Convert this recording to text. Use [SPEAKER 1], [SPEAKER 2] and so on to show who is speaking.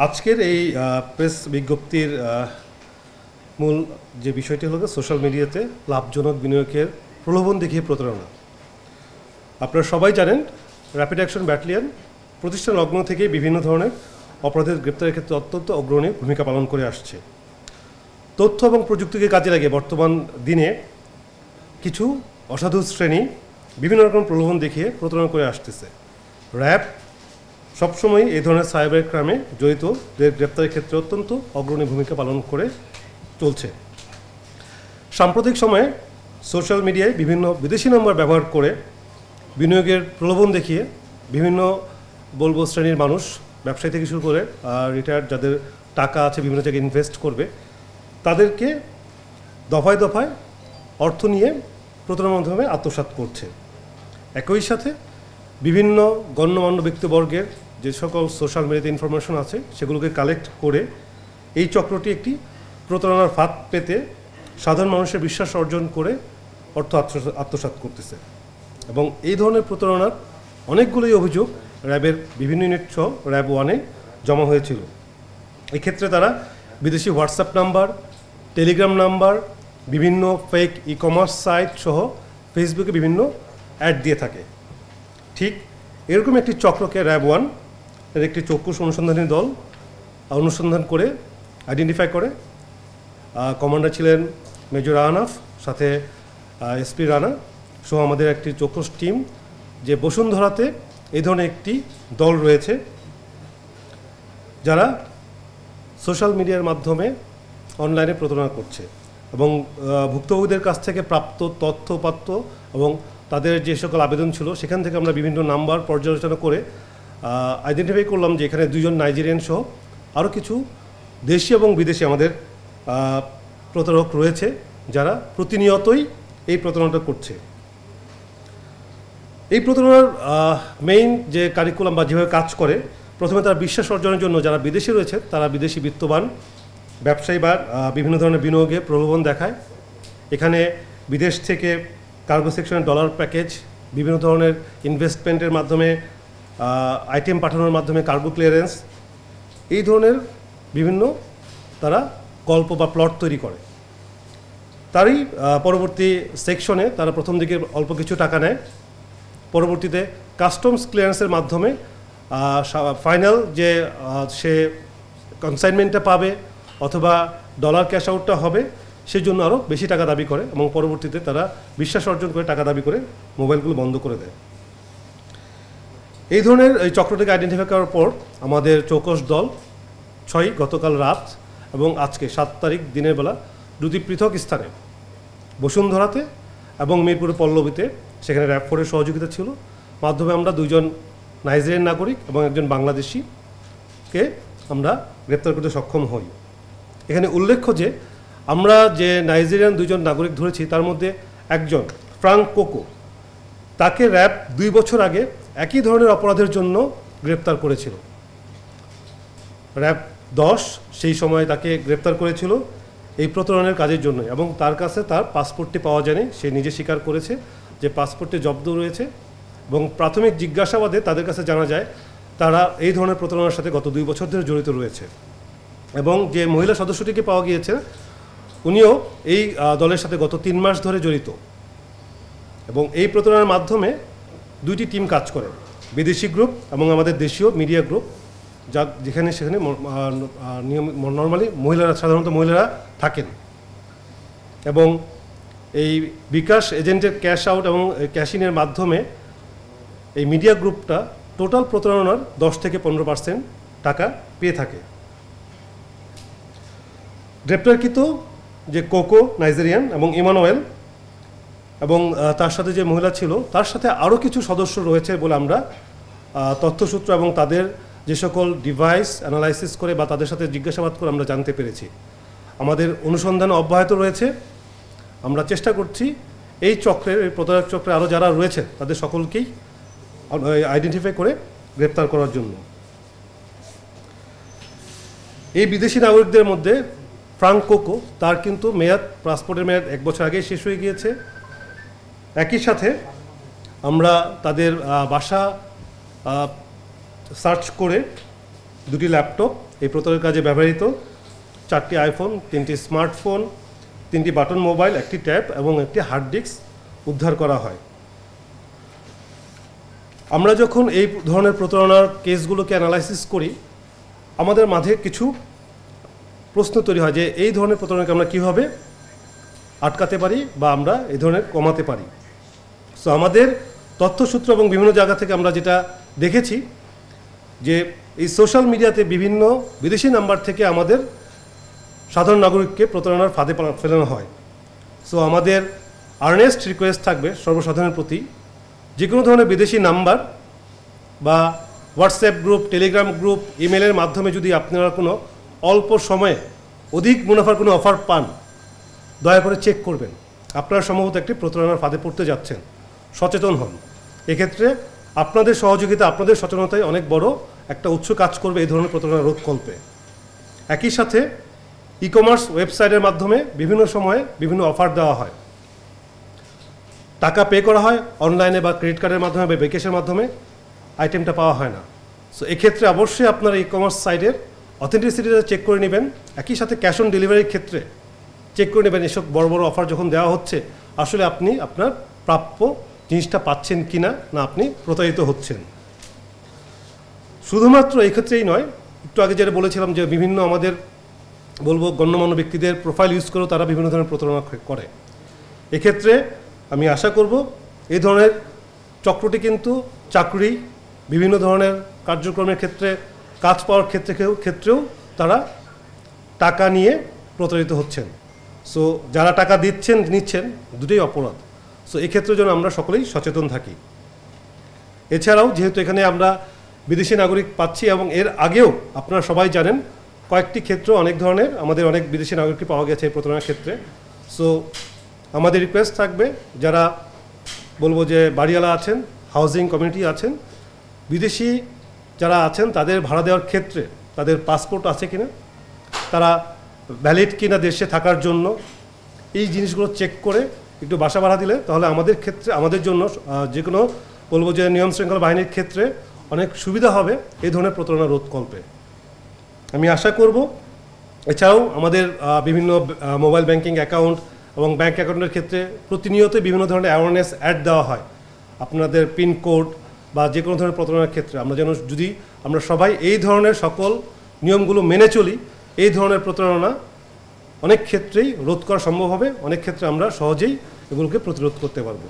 [SPEAKER 1] আজকের এই প্রেস বিজ্ঞপ্তির মূল যে বিষয়টি হলো সোশ্যাল মিডিয়াতে লাভজনক বিনিয়োগের প্রলোভন দেখিয়ে প্রতারণা। আপনারা সবাই জানেন র্যাপিড অ্যাকশন ব্যাটালিয়ন প্রতিষ্ঠান লগ্ন থেকে বিভিন্ন ধরনের অপরাধের গ্রেপ্তারের ক্ষেত্রে অত্যন্ত অগ্রণী ভূমিকা পালন করে আসছে। তথ্য এবং প্রযুক্তিকে কাজে লাগিয়ে বর্তমান দিনে কিছু অসাধু শ্রেণী বিভিন্ন রকম প্রলোভন দেখিয়ে প্রতারণা করে আসতেছে। র্যাব সবসময় এই ধরনের সাইবার ক্রাইমে জড়িতদের গ্রেপ্তারের ক্ষেত্রে অত্যন্ত অগ্রণী ভূমিকা পালন করে চলছে। সাম্প্রতিক সময়ে সোশ্যাল মিডিয়ায় বিভিন্ন বিদেশি নম্বর ব্যবহার করে বিনিয়োগের প্রলোভন দেখিয়ে বিভিন্ন শ্রেণীর মানুষ, ব্যবসায়ী থেকে শুরু করে রিটায়ার্ড যাদের টাকা আছে বিভিন্ন জায়গায় ইনভেস্ট করবে, তাদেরকে দফায় দফায় অর্থ নিয়ে প্রতারণার মাধ্যমে আত্মসাৎ করছে। একই সাথে বিভিন্ন গণ্যমান্য ব্যক্তিবর্গের যে সকল সোশ্যাল মিডিয়াতে ইনফরমেশন আছে সেগুলোকে কালেক্ট করে এই চক্রটি একটি প্রতারণার ফাঁদ পেতে সাধারণ মানুষের বিশ্বাস অর্জন করে অর্থ আত্মসাৎ করতেছে। এবং এই ধরনের প্রতারণার অনেকগুলোই অভিযোগ র্যাবের বিভিন্ন ইউনিট সহ র্যাব 1-এ জমা হয়েছিল। এক্ষেত্রে তারা বিদেশি হোয়াটসঅ্যাপ নাম্বার, টেলিগ্রাম নাম্বার, বিভিন্ন ফেক ই কমার্স সাইট সহ ফেসবুকে বিভিন্ন অ্যাড দিয়ে থাকে। ঠিক এরকম একটি চক্রকে র্যাব 1 এর একটি চক্ষুষ অনুসন্ধানী দল অনুসন্ধান করে আইডেন্টিফাই করে। কমান্ডার ছিলেন মেজর আহনাফ, সাথে এসপি রানা সহ আমাদের একটি চক্ষুষ টিম, যে বসুন্ধরাতে এই ধরনের একটি দল রয়েছে যারা সোশ্যাল মিডিয়ার মাধ্যমে অনলাইনে প্রতারণা করছে এবং ভুক্তভোগীদের কাছ থেকে প্রাপ্ত তথ্যপাত্র এবং তাদের যে সকল আবেদন ছিল সেখান থেকে আমরা বিভিন্ন নাম্বার পর্যালোচনা করে আইডেন্টিফাই করলাম যে এখানে 2 জন নাইজেরিয়ান সহ আরও কিছু দেশি এবং বিদেশি আমাদের প্রতারক রয়েছে যারা প্রতিনিয়তই এই প্রতারণাটা করছে। এই প্রতারণার মেইন যে কারিকুলাম বা যেভাবে কাজ করে, প্রথমে তারা বিশ্বাস অর্জনের জন্য যারা বিদেশে রয়েছে তারা বিদেশি বিত্তবান ব্যবসায়ী বা বিভিন্ন ধরনের বিনিয়োগে প্রলোভন দেখায়। এখানে বিদেশ থেকে কার্গো সেকশনের ডলার প্যাকেজ, বিভিন্ন ধরনের ইনভেস্টমেন্টের মাধ্যমে আইটেম পাঠানোর মাধ্যমে কার্গো ক্লিয়ারেন্স, এই ধরনের বিভিন্ন তারা গল্প বা প্লট তৈরি করে। তারই পরবর্তী সেকশনে তারা প্রথম দিকে অল্প কিছু টাকা নেয়, পরবর্তীতে কাস্টমস ক্লিয়ারেন্সের মাধ্যমে ফাইনাল যে সে কনসাইনমেন্টটা পাবে অথবা ডলার ক্যাশ আউটটা হবে সেই জন্য আরও বেশি টাকা দাবি করে এবং পরবর্তীতে তারা বিশ্বাস অর্জন করে টাকা দাবি করে মোবাইলগুলো বন্ধ করে দেয়। এই ধরনের এই চক্রটিকে আইডেন্টিফাই করার পর আমাদের চৌকস দল 6 গতকাল রাত এবং আজকে 7 তারিখ দিনের বেলা 2টি পৃথক স্থানে বসুন্ধরাতে এবং মিরপুরের পল্লবীতে, সেখানে র্যাব 4-এর সহযোগিতা ছিল, মাধ্যমে আমরা 2 জন নাইজেরিয়ান নাগরিক এবং একজন বাংলাদেশিকে আমরা গ্রেপ্তার করতে সক্ষম হই। এখানে উল্লেখ্য যে আমরা যে নাইজেরিয়ান 2 জন নাগরিক ধরেছি তার মধ্যে একজন ফ্রাঙ্ক কোকো, তাকে র্যাব 2 বছর আগে একই ধরনের অপরাধের জন্য গ্রেপ্তার করেছিল। র্যাব 10 সেই সময় তাকে গ্রেপ্তার করেছিল এই প্রতারণার কাজের জন্য এবং তার কাছে তার পাসপোর্টটি পাওয়া যায়নি। সে নিজে স্বীকার করেছে যে পাসপোর্টটি জব্দ রয়েছে এবং প্রাথমিক জিজ্ঞাসাবাদে তাদের কাছে জানা যায় তারা এই ধরনের প্রতারণার সাথে গত 2 বছর ধরে জড়িত রয়েছে। এবং যে মহিলা সদস্যটিকে পাওয়া গিয়েছে উনিও এই দলের সাথে গত 3 মাস ধরে জড়িত। এবং এই প্রতারণার মাধ্যমে 2টি টিম কাজ করে, বিদেশি গ্রুপ এবং আমাদের দেশীয় মিডিয়া গ্রুপ, যেখানে সেখানে নর্মালি সাধারণত মহিলারা থাকেন। এবং এই বিকাশ এজেন্টের ক্যাশ আউট এবং ক্যাশ ইনের মাধ্যমে এই মিডিয়া গ্রুপটা টোটাল প্রতারণার 10 থেকে 15% টাকা পেয়ে থাকে। গ্রেপ্তারকৃত যে কোকো নাইজেরিয়ান এবং ইমানুয়েল এবং তার সাথে যে মহিলা ছিল তার সাথে আরও কিছু সদস্য রয়েছে বলে আমরা তথ্যসূত্র এবং তাদের যে সকল ডিভাইস অ্যানালাইসিস করে বা তাদের সাথে জিজ্ঞাসাবাদ করে আমরা জানতে পেরেছি। আমাদের অনুসন্ধান অব্যাহত রয়েছে। আমরা চেষ্টা করছি এই চক্রের, এই প্রতারক চক্রে আরও যারা রয়েছে তাদের সকলকেই আইডেন্টিফাই করে গ্রেপ্তার করার জন্য। এই বিদেশি নাগরিকদের মধ্যে ফ্রাঙ্ক কোকো, তার কিন্তু পাসপোর্টের মেয়াদ 1 বছর আগেই শেষ হয়ে গিয়েছে। একই সাথে আমরা তাদের বাসা সার্চ করে 2টি ল্যাপটপ এই প্রতারণার কাজে ব্যবহৃত 4টি আইফোন, 3টি স্মার্টফোন, 3টি বাটন মোবাইল, একটি ট্যাব এবং একটি হার্ড ডিস্ক উদ্ধার করা হয়। আমরা যখন এই ধরনের প্রতারণার কেসগুলোকে অ্যানালাইসিস করি, আমাদের মাঝে কিছু প্রশ্ন তৈরি হয় যে এই ধরনের প্রতারণাকে আমরা কীভাবে আটকাতে পারি বা আমরা এই ধরনের কমাতে পারি। সো আমাদের তথ্যসূত্র এবং বিভিন্ন জায়গা থেকে আমরা যেটা দেখেছি যে এই সোশ্যাল মিডিয়াতে বিভিন্ন বিদেশি নাম্বার থেকে আমাদের সাধারণ নাগরিককে প্রতারণার ফাঁদে ফেলানো হয়। সো আমাদের আর্নেস্ট রিকোয়েস্ট থাকবে সর্বসাধারণের প্রতি, যে কোনো ধরনের বিদেশি নাম্বার বা হোয়াটসঅ্যাপ গ্রুপ, টেলিগ্রাম গ্রুপ, ইমেলের মাধ্যমে যদি আপনারা কোনো অল্প সময়ে অধিক মুনাফার কোনো অফার পান, দয়া করে চেক করবেন। আপনারা সম্ভবত একটি প্রতারণার ফাঁদে পড়তে যাচ্ছেন। সচেতন হন। এক্ষেত্রে আপনাদের সহযোগিতা, আপনাদের সচেতনতায় অনেক বড় একটা উৎস কাজ করবে এই ধরনের প্রতারণা রোধকল্পে। একই সাথে ই কমার্স ওয়েবসাইটের মাধ্যমে বিভিন্ন সময়ে বিভিন্ন অফার দেওয়া হয়, টাকা পে করা হয় অনলাইনে বা ক্রেডিট কার্ডের মাধ্যমে বা বিকাশের মাধ্যমে, আইটেমটা পাওয়া হয় না। সো এক্ষেত্রে অবশ্যই আপনারা ই কমার্স সাইটের অথেন্টিসিটিটা চেক করে নেবেন। একই সাথে ক্যাশ অন ডেলিভারির ক্ষেত্রে চেক করে নেবেন এসব বড় বড় অফার যখন দেওয়া হচ্ছে আসলে আপনি আপনার প্রাপ্য জিনিসটা পাচ্ছেন কি না, না আপনি প্রতারিত হচ্ছেন। শুধুমাত্র এই ক্ষেত্রেই নয়, একটু আগে যেটা বলেছিলাম যে বিভিন্ন আমাদের বলবো গণ্যমান্য ব্যক্তিদের প্রোফাইল ইউজ করেও তারা বিভিন্ন ধরনের প্রতারণা করে। এক্ষেত্রে আমি আশা করব এই ধরনের চক্রটি কিন্তু চাকরি, বিভিন্ন ধরনের কার্যক্রমের ক্ষেত্রে, কাজ পাওয়ার ক্ষেত্রেও তারা টাকা নিয়ে প্রতারিত হচ্ছেন। সো যারা টাকা দিচ্ছেন, নিচ্ছেন, দুটোই অপরাধ। সো এক্ষেত্রে যেন আমরা সকলেই সচেতন থাকি। এছাড়াও যেহেতু এখানে আমরা বিদেশি নাগরিক পাচ্ছি এবং এর আগেও আপনারা সবাই জানেন কয়েকটি ক্ষেত্র অনেক ধরনের আমাদের অনেক বিদেশি নাগরিককে পাওয়া গেছে এই প্রতারণার ক্ষেত্রে। সো আমাদের রিকোয়েস্ট থাকবে যারা বলবো যে বাড়িওয়ালা আছেন, হাউজিং কমিউনিটি আছেন, বিদেশি যারা আছেন তাদের ভাড়া দেওয়ার ক্ষেত্রে তাদের পাসপোর্ট আছে কিনা, তারা ভ্যালিড কিনা দেশে থাকার জন্য, এই জিনিসগুলো চেক করে একটু বাসা ভাড়া দিলে তাহলে আমাদের ক্ষেত্রে, আমাদের জন্য যে কোনো বলবো যে নিয়ম শৃঙ্খলা বাহিনীর ক্ষেত্রে অনেক সুবিধা হবে এই ধরনের প্রতারণা রোধকল্পে। আমি আশা করব এছাড়াও আমাদের বিভিন্ন মোবাইল ব্যাংকিং অ্যাকাউন্ট এবং ব্যাংক অ্যাকাউন্টের ক্ষেত্রে প্রতিনিয়ত বিভিন্ন ধরনের অ্যাওয়ারনেস অ্যাড দেওয়া হয় আপনাদের পিনকোড বা যে কোনো ধরনের প্রতারণার ক্ষেত্রে। আমরা যেন যদি আমরা সবাই এই ধরনের সকল নিয়মগুলো মেনে চলি, এই ধরনের প্রতারণা অনেক ক্ষেত্রেই রোধ করা সম্ভব হবে, অনেক ক্ষেত্রে আমরা সহজেই এগুলোকে প্রতিরোধ করতে পারবো।